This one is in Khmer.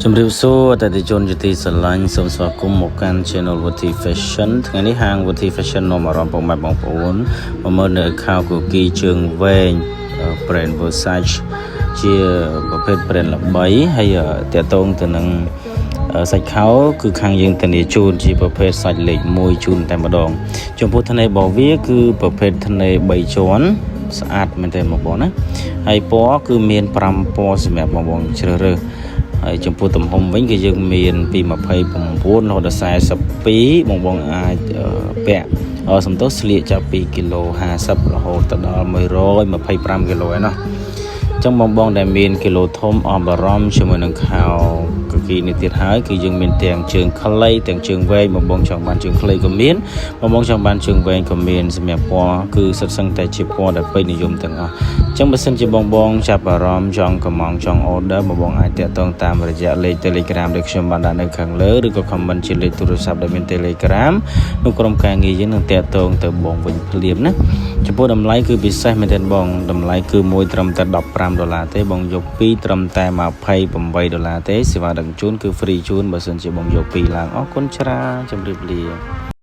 ជំរាបសួរអតិថិជនជាទីស្រឡាញ់សូមស្វាគមន៍មកកាន់ Channel Wathi Fashion ថ្ងៃនេះហាង Wathi Fashion នាំអារម្មណ៍ពុកម៉ែបងប្អូនមកមើលនៅខោគូគីជើងវែង brand Versace ជាប្រភេទ brand ល្បីហើយតាក់ទងទៅនឹងសាច់ខោគឺខាងយើងធានាជូនជាប្រភេទសាច់លេខ1ជូនតែម្ដងចំពោះថ្នេររបស់វាគឺប្រភេទថ្នេរ3ជាន់ស្អាតមែនទេបងប្អូនណាហើយពណ៌គឺមាន5ពណ៌សម្រាប់បងប្អូនជ្រើសរើសហើយចំពោះទំហំវិញគឺយើងមានពី29រហូតដល់42បងអាចពាក់សំទោសស្លៀកចាប់ពីគីឡូ50រហូតដល់125គីឡូឯណោះចឹងបងដែលមានគីឡូធំអបអារម្មណ៍ជាមួយនឹងខោកគីនេះទៀតហើយគឺយើងមានទាំងជើងខ្លីទាំងជើងវែងបងចង់បានជើងខ្លីក៏មានបងចង់បានជើងវែងក៏មានសម្រាប់ពណ៌គឺសិតសឹងតែជាពណ៌ដែលពេញនិយមទាំងអស់ចឹងបើសិនជាបងចាប់អារម្មណ៍ចង់កម្មង់ចង់ order បងអាចតាក់ទងតាមរយៈលេខ Telegram ដែលខ្ញុំបានដាក់នៅខាងលើឬក៏ comment ជាលេខទូរស័ព្ទដែលមាន Telegram នោះក្រុមការងារយើងនឹងតាក់ទងទៅបងវិញភ្លាមណាចំពោះតម្លៃគឺពិសេសមែនទែនបងតម្លៃគឺមួយត្រឹមតែ$15ទេបងយក2ត្រឹមតែ$28ទេសេវាដឹកជូនគឺ free ជូនបើសិនជាបងយក2ឡើងអរគុណច្រើនជម្រាបលា